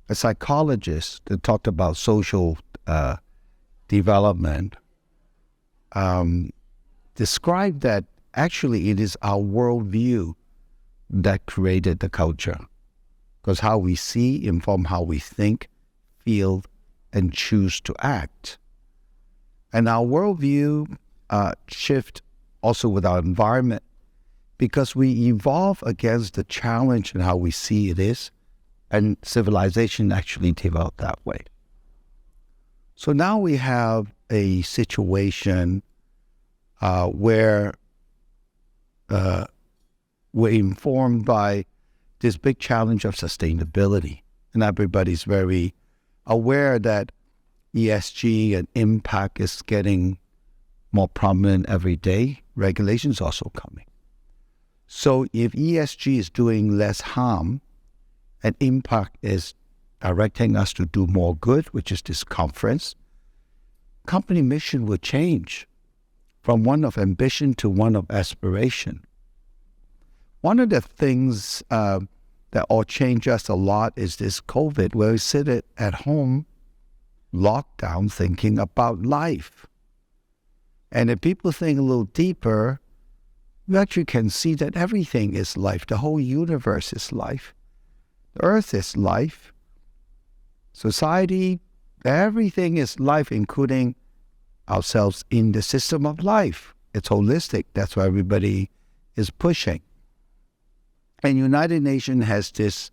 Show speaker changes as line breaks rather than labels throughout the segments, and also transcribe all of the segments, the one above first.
a psychologist that talked about social development described that actually it is our worldview that created the culture, because how we see inform how we think, feel, and choose to act. And our worldview shift also with our environment, because we evolve against the challenge in how we see it is, and civilization actually developed that way. So now we have a situation where we're informed by this big challenge of sustainability. And everybody's very aware that ESG and impact is getting more prominent every day. Regulations also coming. So if ESG is doing less harm and impact is directing us to do more good, which is this conference, company mission will change from one of ambition to one of aspiration. One of the things that all changed us a lot is this COVID, where we sit at home, locked down, thinking about life. And if people think a little deeper, you actually can see that everything is life. The whole universe is life. The earth is life. Society, everything is life, including ourselves in the system of life. It's holistic. That's what everybody is pushing. And United Nations has this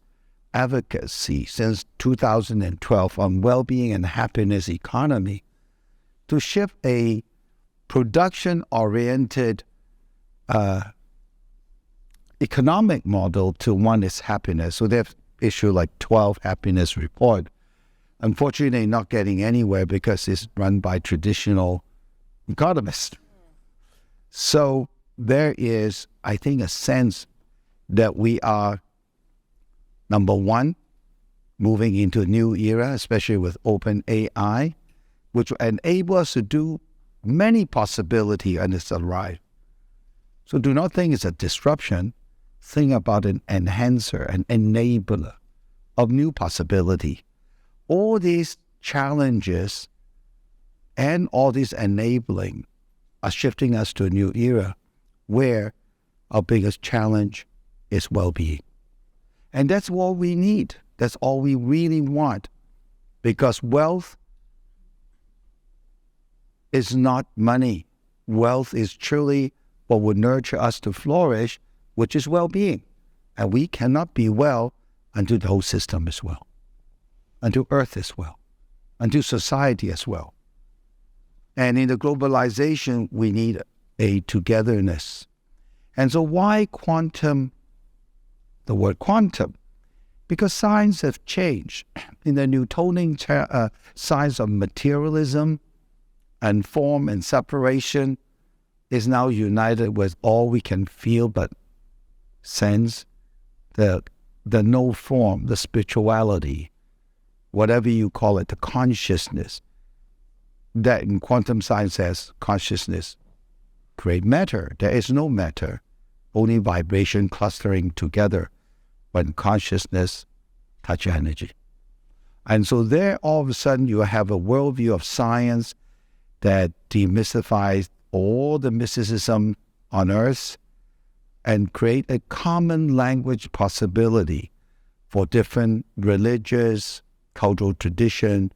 advocacy since 2012 on well-being and happiness economy to shift a production-oriented economic model to one is happiness. So they've issued like 12 happiness report. Unfortunately, not getting anywhere because it's run by traditional economists. So there is, I think, a sense that we are, number one, moving into a new era, especially with open AI, which will enable us to do many possibilities on its arrival. So do not think it's a disruption. Think about an enhancer, an enabler of new possibility. All these challenges and all this enabling are shifting us to a new era where our biggest challenge is well-being. And that's what we need. That's all we really want. Because wealth is not money. Wealth is truly what would nurture us to flourish, which is well-being. And we cannot be well until the whole system is well, until Earth is well, until society as well. And in the globalization, we need a togetherness. And so why quantum? The word quantum, because science has changed. In the Newtonian science of materialism and form and separation is now united with all we can feel but sense, the no form, the spirituality, whatever you call it, the consciousness. That in quantum science says consciousness create matter. There is no matter. Only vibration clustering together when consciousness touch energy. And so there, all of a sudden, you have a worldview of science that demystifies all the mysticism on Earth and create a common language possibility for different religious, cultural tradition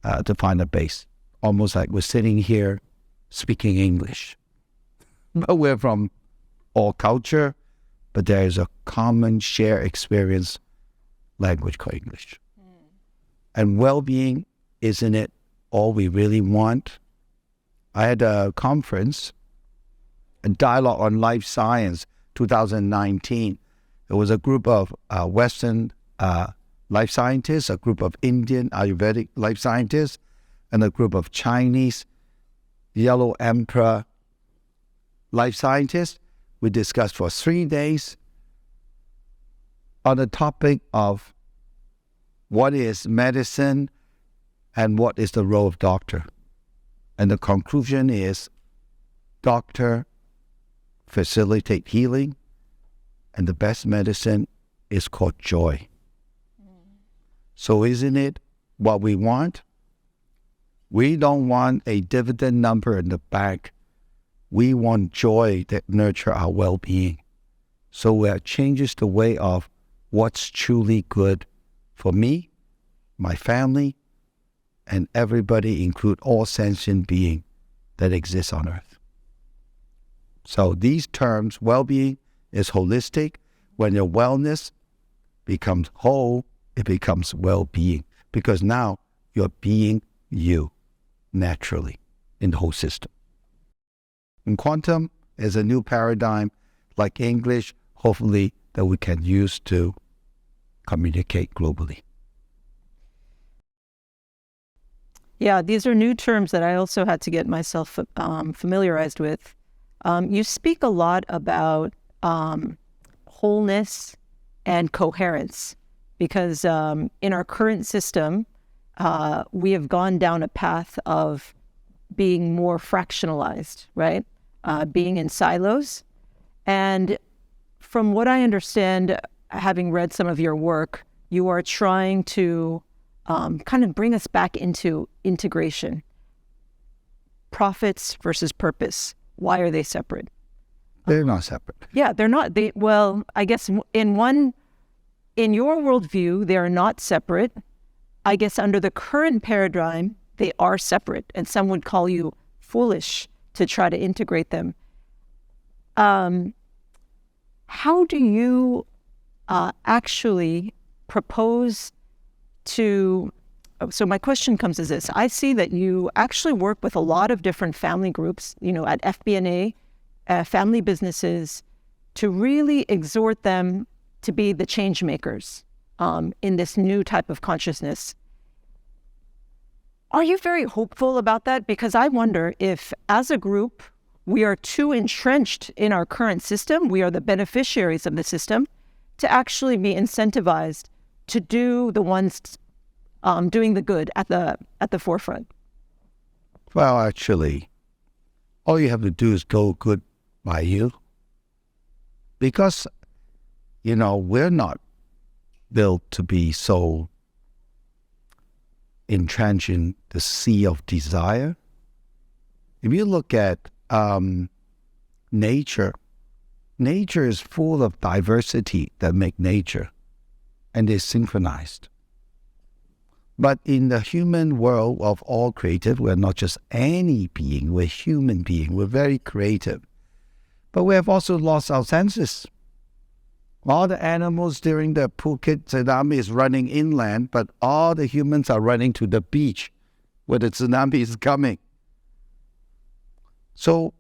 to find a base. Almost like we're sitting here speaking English. But we're from all culture, but there is a common shared experience language called English. And well-being, isn't it all we really want? I had a conference, a dialogue on life science, 2019. There was a group of Western life scientists, a group of Indian Ayurvedic life scientists, and a group of Chinese Yellow Emperor life scientists. We discussed for 3 days on the topic of what is medicine and what is the role of doctor. And the conclusion is doctor facilitate healing, and the best medicine is called joy. So isn't it what we want? We don't want a dividend number in the bank. We want joy that nurture our well-being. So it changes the way of what's truly good for me, my family, and everybody, include all sentient being that exists on earth. So these terms, well-being is holistic. When your wellness becomes whole, it becomes well-being, because now you're being you naturally in the whole system. And quantum is a new paradigm, like English, hopefully, that we can use to communicate globally.
Yeah, these are new terms that I also had to get myself familiarized with. You speak a lot about wholeness and coherence, because in our current system, we have gone down a path of being more fractionalized, right? Being in silos. And from what I understand, having read some of your work, you are trying to kind of bring us back into integration. Profits versus purpose. Why are they separate?
They're not separate.
Yeah, they're not. Well, I guess in your worldview, they are not separate. I guess under the current paradigm, they are separate, and some would call you foolish to try to integrate them. How do you actually propose to... So my question comes as this. I see that you actually work with a lot of different family groups, at FBNA, family businesses, to really exhort them to be the change makers in this new type of consciousness. Are you very hopeful about that? Because I wonder if, as a group, we are too entrenched in our current system, we are the beneficiaries of the system, to actually be incentivized to do the ones doing the good at the forefront.
Well, actually, all you have to do is go good by you. Because, we're not built to be so entrenched in the sea of desire. If you look at nature is full of diversity that make nature, and they're synchronized. But in the human world of all creative, we're not just any being, we're human being, we're very creative. But we have also lost our senses. All the animals during the Phuket tsunami is running inland, but all the humans are running to the beach where the tsunami is coming. So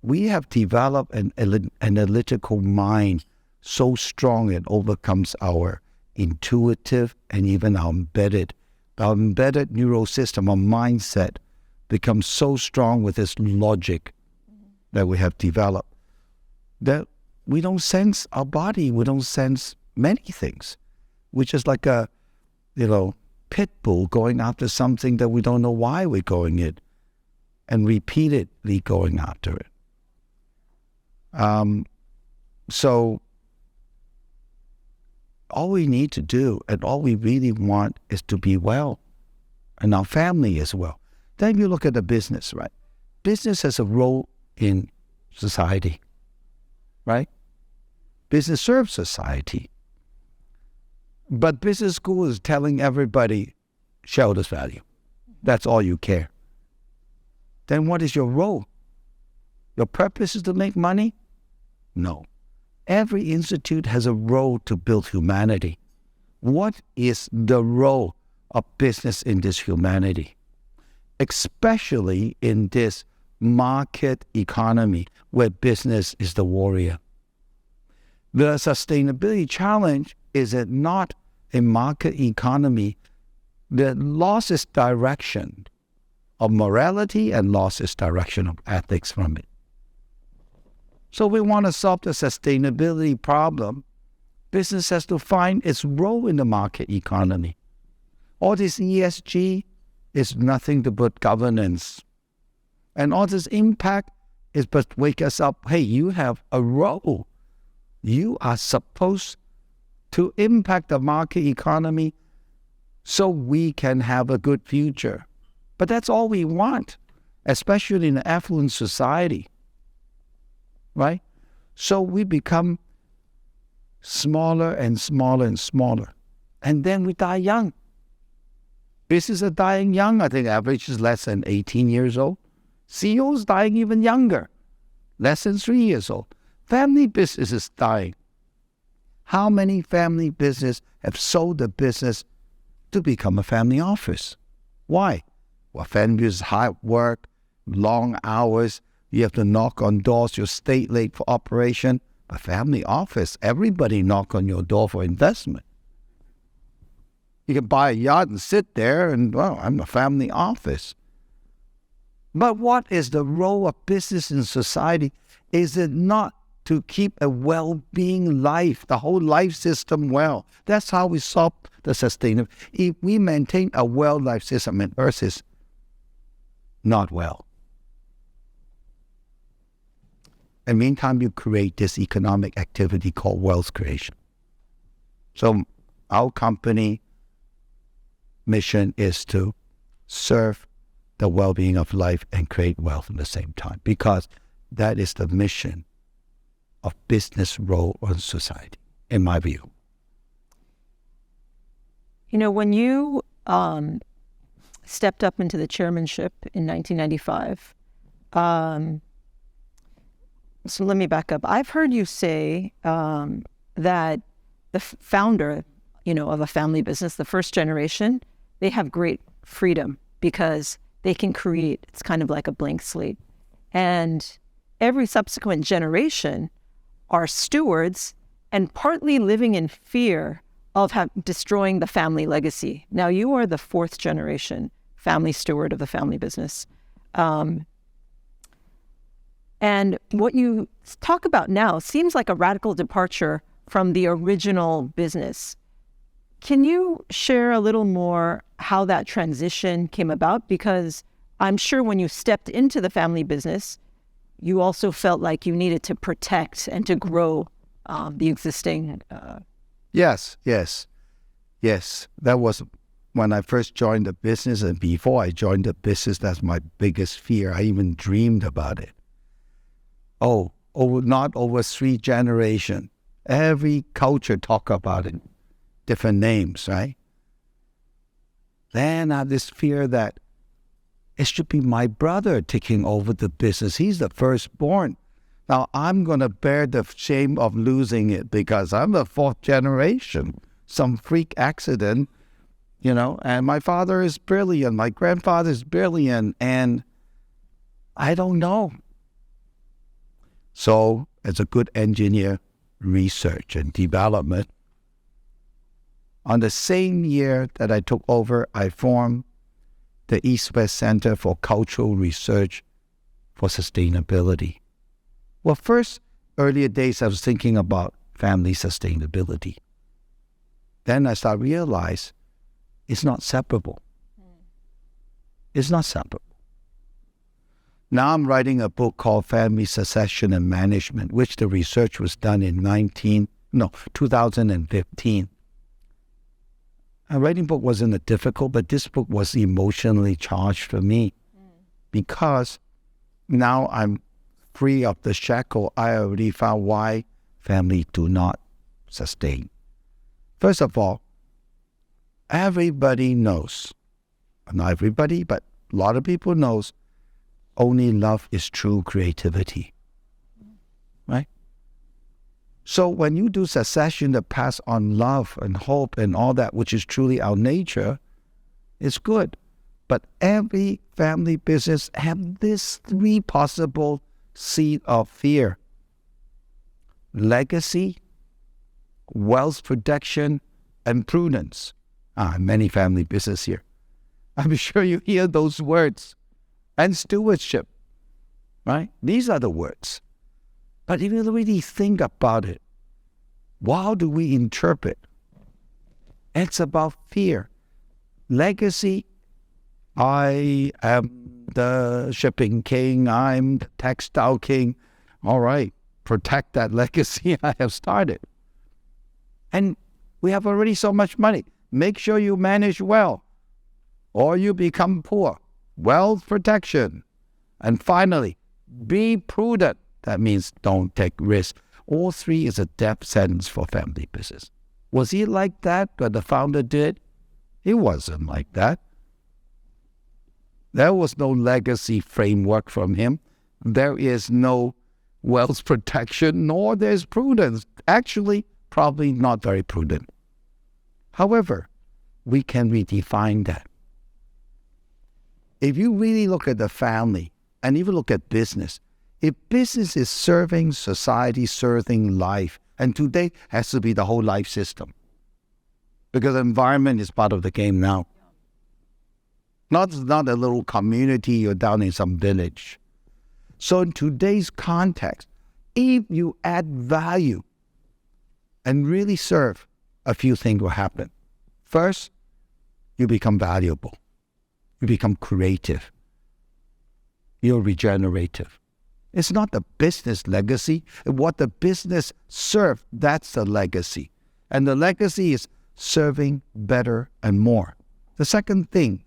we have developed an analytical mind so strong it overcomes our intuitive and even our embedded neural system, our mindset becomes so strong with this logic that we have developed that we don't sense our body, we don't sense many things. We're just like a, pit bull going after something that we don't know why we're going it, and repeatedly going after it. So all we need to do and all we really want is to be well, and our family as well. Then you look at the business, right? Business has a role in society, right? Business serves society. But business school is telling everybody shareholders value. That's all you care. Then what is your role? Your purpose is to make money? No. Every institute has a role to build humanity. What is the role of business in this humanity? Especially in this market economy where business is the warrior. The sustainability challenge is that not a market economy that loses direction of morality and loses direction of ethics from it. So we want to solve the sustainability problem. Business has to find its role in the market economy. All this ESG is nothing but governance. And all this impact is but wake us up. Hey, you have a role. You are supposed to impact the market economy so we can have a good future. But that's all we want, especially in an affluent society, right? So we become smaller and smaller and smaller. And then we die young. Businesses are dying young. I think average is less than 18 years old. CEOs dying even younger, less than 3 years old. Family business is dying. How many family businesses have sold the business to become a family office? Why? Well, family business is hard work, long hours. You have to knock on doors. You'll stay late for operation. But family office, everybody knock on your door for investment. You can buy a yacht and sit there and, well, I'm a family office. But what is the role of business in society? Is it not to keep a well-being life, the whole life system well? That's how we solve the sustainability. If we maintain a well life system and Earth is not well. And meantime, you create this economic activity called wealth creation. So our company mission is to serve the well-being of life and create wealth at the same time, because that is the mission of business role on society, in my view.
You know, when you stepped up into the chairmanship in 1995, so let me back up. I've heard you say that the founder, of a family business, the first generation, they have great freedom because they can create. It's kind of like a blank slate. And every subsequent generation are stewards and partly living in fear of destroying the family legacy. Now, you are the fourth generation family steward of the family business. And what you talk about now seems like a radical departure from the original business. Can you share a little more how that transition came about? Because I'm sure when you stepped into the family business, you also felt like you needed to protect and to grow the existing.
Yes. That was when I first joined the business, and before I joined the business, that's my biggest fear. I even dreamed about it. Not over 3 generations. Every culture talk about it, different names, right? Then I have this fear that it should be my brother taking over the business. He's the firstborn. Now I'm going to bear the shame of losing it because I'm the 4th generation. Some freak accident, and my father is brilliant. My grandfather is brilliant, and I don't know. So, as a good engineer, research and development, on the same year that I took over, I formed the East-West Center for Cultural Research for Sustainability. Well, first, earlier days, I was thinking about family sustainability. Then I started to realize it's not separable. It's not separable. Now I'm writing a book called Family Succession and Management, which the research was done in 2015. Writing book wasn't difficult, but this book was emotionally charged for me because now I'm free of the shackle. I already found why families do not sustain. First of all, everybody knows, not everybody, but a lot of people knows, only love is true creativity, right? So when you do succession that pass on love and hope and all that, which is truly our nature, it's good. But every family business have these 3 possible seeds of fear: legacy, wealth protection, and prudence. Many family business here. I'm sure you hear those words. And stewardship, right? These are the words. But if you really think about it, how do we interpret? It's about fear. Legacy, I am the shipping king, I'm the textile king. All right, protect that legacy I have started. And we have already so much money. make sure you manage well, or you become poor. Wealth protection. And finally, be prudent. That means don't take risks. All three is a death sentence for family business. Was he like that when the founder did? He wasn't like that. There was no legacy framework from him. There is no wealth protection, nor there's prudence. Actually, probably not very prudent. However, we can redefine that. If you really look at the family, and even look at business, if business is serving society, serving life, and today has to be the whole life system, because the environment is part of the game now. Not a little community or down in some village. So in today's context, if you add value and really serve, a few things will happen. First, you become valuable. You become creative. You're regenerative. It's not the business legacy. What the business serves, that's the legacy. And the legacy is serving better and more. The second thing,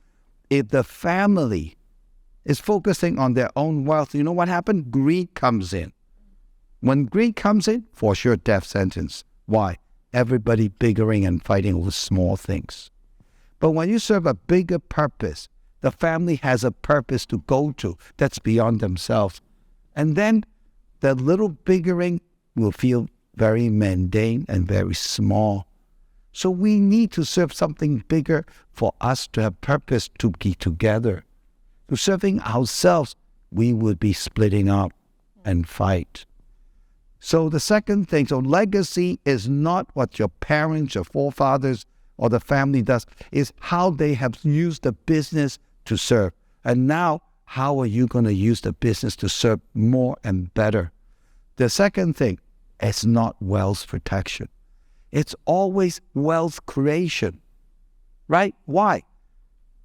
if the family is focusing on their own wealth, you know what happened? Greed comes in. When greed comes in, for sure, death sentence. Why? Everybody bickering and fighting over small things. But when you serve a bigger purpose, the family has a purpose to go to that's beyond themselves. And then the little bickering will feel very mundane and very small. So we need to serve something bigger for us to have purpose to be together. To serving ourselves, we would be splitting up and fight. So the second thing, so legacy is not what your parents, your forefathers, or the family does, is how they have used the business to serve. And now, how are you going to use the business to serve more and better? The second thing, it's not wealth protection. It's always wealth creation, right? Why?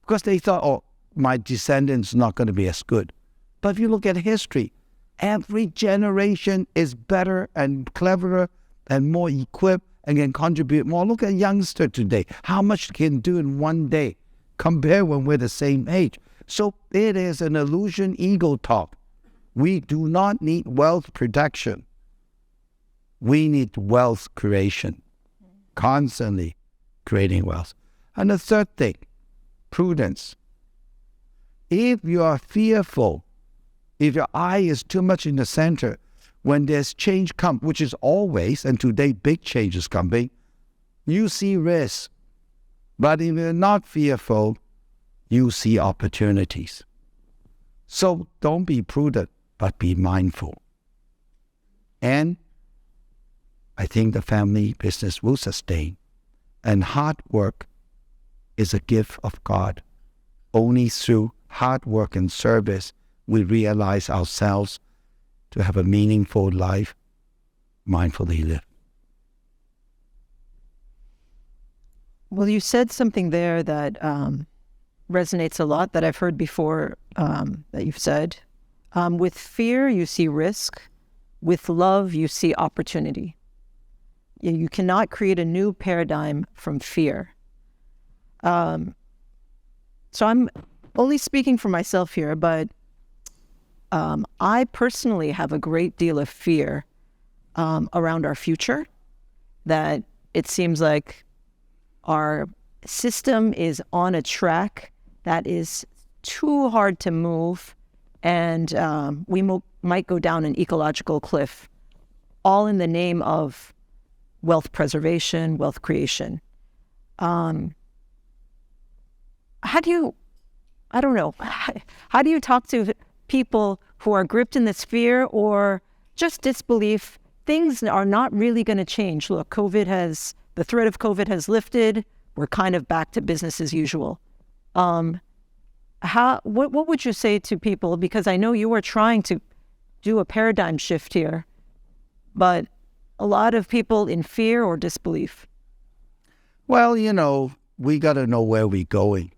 Because they thought, oh, my descendants not going to be as good. But if you look at history, every generation is better and cleverer and more equipped and can contribute more. Look at youngster today, how much they can do in one day compared when we're the same age. So it is an illusion ego talk. We do not need wealth protection. We need wealth creation, constantly creating wealth. And the third thing, prudence. If you are fearful, if your eye is too much in the center, when there's change come, which is always, and today big change is coming, you see risk. But if you're not fearful, you see opportunities. So don't be prudent, but be mindful. And I think the family business will sustain. And hard work is a gift of God. Only through hard work and service we realize ourselves to have a meaningful life, mindfully live.
Well, you said something there that resonates a lot that I've heard before that you've said. With fear, you see risk. With love, you see opportunity. You cannot create a new paradigm from fear. So I'm only speaking for myself here, but I personally have a great deal of fear around our future, that it seems like our system is on a track that is too hard to move, and we might go down an ecological cliff, all in the name of wealth preservation, wealth creation. How do you talk to people who are gripped in this fear or just disbelief? Things are not really going to change. Look, the threat of COVID has lifted. We're kind of back to business as usual. What would you say to people? Because I know you are trying to do a paradigm shift here, but a lot of people in fear or disbelief.
Well, we got to know where we're going.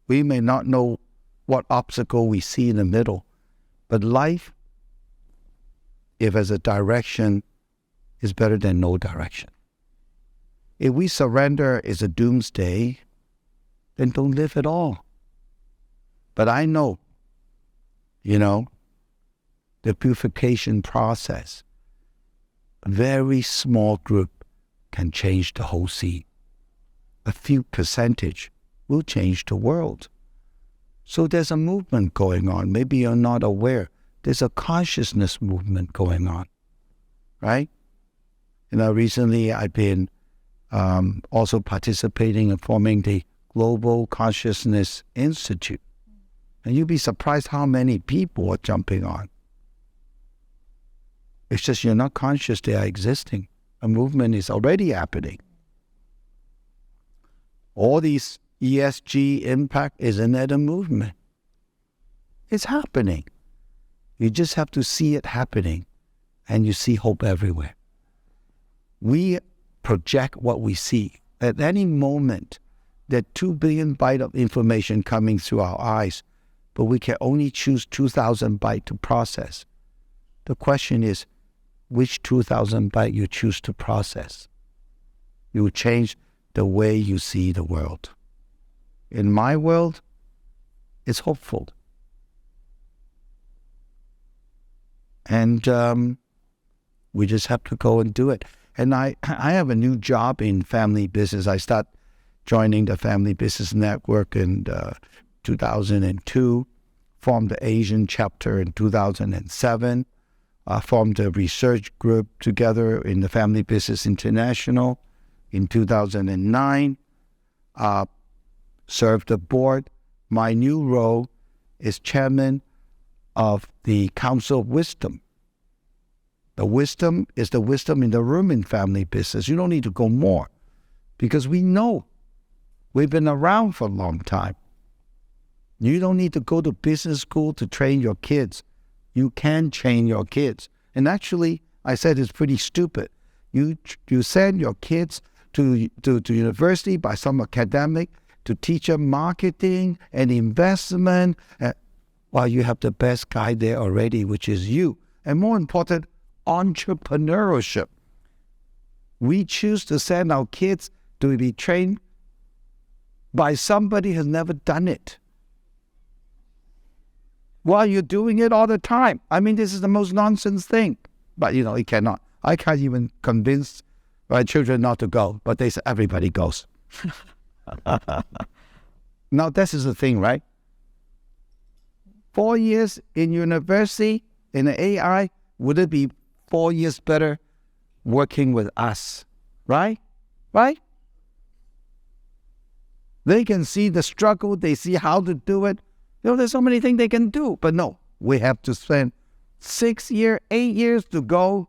We may not know what obstacle we see in the middle, but life, if as a direction, is better than no direction. If we surrender is a doomsday, then don't live at all. But I know, the purification process, a very small group can change the whole scene. A few percentage will change the world. So there's a movement going on. Maybe you're not aware. There's a consciousness movement going on, right? Recently I've been also participating in forming the Global Consciousness Institute. And you'd be surprised how many people are jumping on. It's just you're not conscious they are existing. A movement is already happening. All these ESG impact, isn't it a movement? It's happening. You just have to see it happening, and you see hope everywhere. We project what we see. At any moment, there are 2 billion bytes of information coming through our eyes, but we can only choose 2,000 bytes to process. The question is, which 2,000 bytes you choose to process? You will change the way you see the world. In my world, it's hopeful. And we just have to go and do it. And I have a new job in family business. I start joining the Family Business Network in 2002, formed the Asian chapter in 2007, formed a research group together in the Family Business International in 2009, served the board. My new role is chairman of the Council of Wisdom. The wisdom is the wisdom in the room in family business. You don't need to go more because we know. We've been around for a long time. You don't need to go to business school to train your kids. You can train your kids. And actually, I said it's pretty stupid. You send your kids to university by some academic to teach them marketing and investment while you have the best guy there already, which is you. And more important, entrepreneurship. We choose to send our kids to be trained by somebody who has never done it. While you're doing it all the time. I mean, this is the most nonsense thing. But, it cannot. I can't even convince my children not to go. But they say, everybody goes. Now, this is the thing, right? 4 years in university, in the AI, would it be 4 years better working with us? Right? Right? They can see the struggle. They see how to do it. There's so many things they can do. But no, we have to spend 6 years, 8 years to go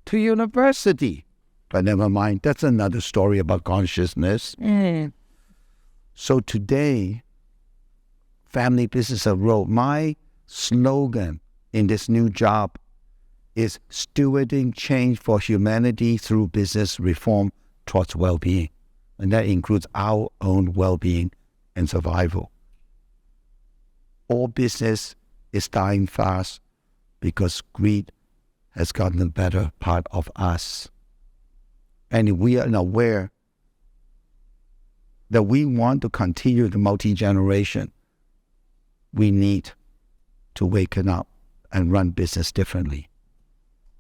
to university. But never mind. That's another story about consciousness. So today, Family Business of Road, my slogan in this new job is stewarding change for humanity through business reform towards well-being. And that includes our own well-being and survival. All business is dying fast because greed has gotten the better part of us. And if we are aware that we want to continue the multi-generation, we need to waken up and run business differently.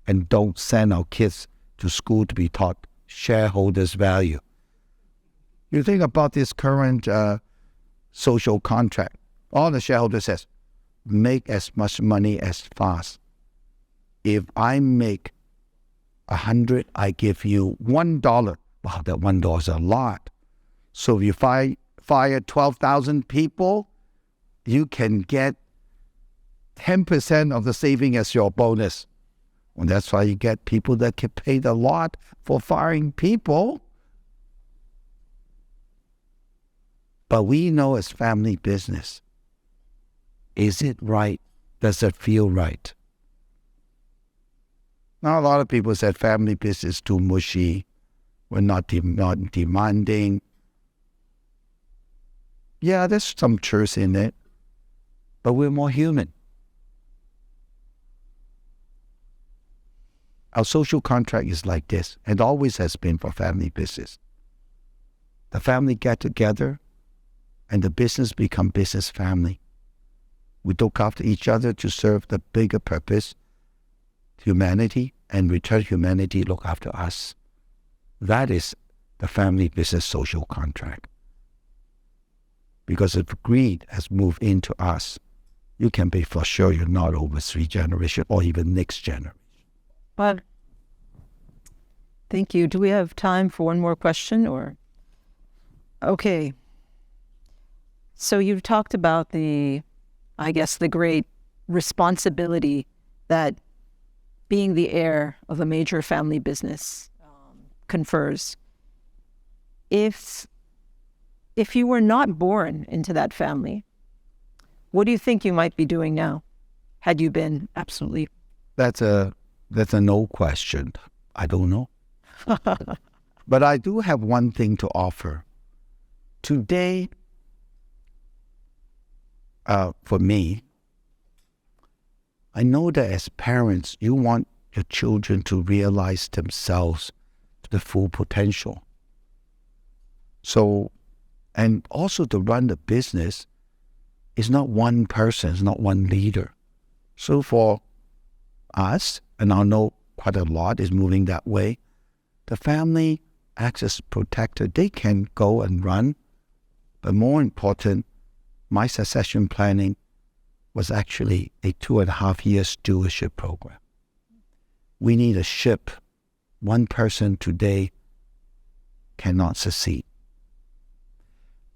And don't send our kids to school to be taught shareholders' value. You think about this current social contract. All the shareholders says, make as much money as fast. If I make 100, I give you $1. Wow, that $1 is a lot. So if you fire 12,000 people, you can get 10% of the saving as your bonus. And that's why you get people that get paid a lot for firing people. But we know as family business, is it right? Does it feel right? Now, a lot of people said family business is too mushy. We're not demanding. Yeah, there's some truth in it. But we're more human. Our social contract is like this, and always has been for family business. The family get together and the business become business family. We look after each other to serve the bigger purpose, humanity, and return humanity look after us. That is the family business social contract. Because if greed has moved into us, you can be for sure you're not over 3 generations or even next generation.
But thank you. Do we have time for one more question or? Okay. So you've talked about the great responsibility that being the heir of a major family business confers. If you were not born into that family, what do you think you might be doing now, had you been absolutely?
That's a no question. I don't know. But I do have one thing to offer. Today, for me, I know that as parents, you want your children to realize themselves to the full potential. So, and also to run the business is not one person, it's not one leader. So for us, and I know quite a lot is moving that way, the family acts as protector. They can go and run, but more important, my succession planning was actually a 2.5-year stewardship program. We need a ship. One person today cannot succeed.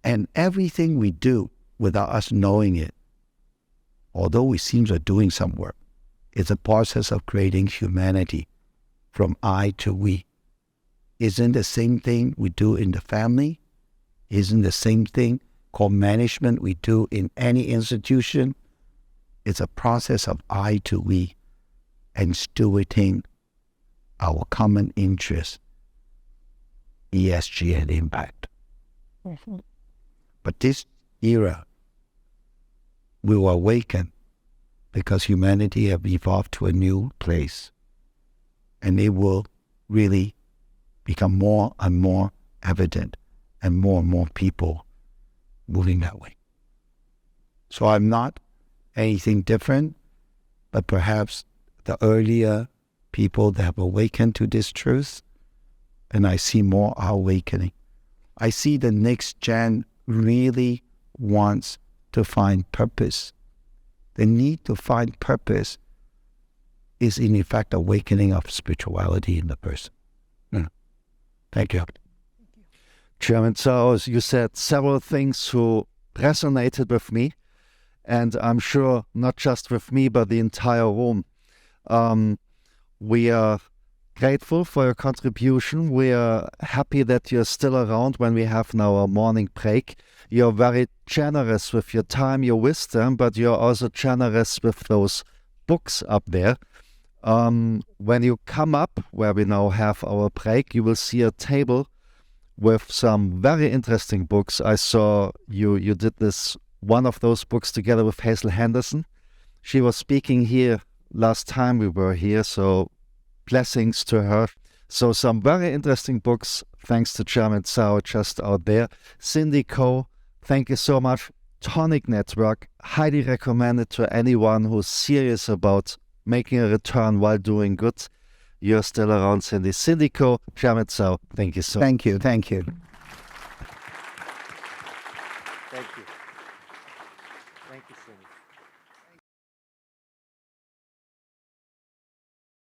And everything we do without us knowing it, although we seem to be doing some work, it's a process of creating humanity from I to we. Isn't the same thing we do in the family? Isn't the same thing called management we do in any institution? It's a process of I to we and stewarding our common interest, ESG and impact.
Mm-hmm.
But this era will awaken because humanity have evolved to a new place, and it will really become more and more evident and more people moving that way. So I'm not anything different, but perhaps the earlier people that have awakened to this truth, and I see more are awakening. I see the next gen really wants to find purpose. The need to find purpose is in effect awakening of spirituality in the person. Thank you.
Chairman Tsao, you said several things who resonated with me, and I'm sure not just with me, but the entire room. We are grateful for your contribution. We are happy that you're still around when we have now our morning break. You're very generous with your time, your wisdom, but you're also generous with those books up there. When you come up, where we now have our break, you will see a table with some very interesting books. I saw you did one of those books together with Hazel Henderson. She was speaking here last time we were here, so blessings to her. So some very interesting books, thanks to Chairman Tsao, just out there. Cindy Co, thank you so much. Tonic Network, highly recommended to anyone who's serious about making a return while doing good. You're still around, Cindy. Cindy Co, Chairman Tsao, thank you so much.
Thank you.
Thank you. Thank you, Cindy.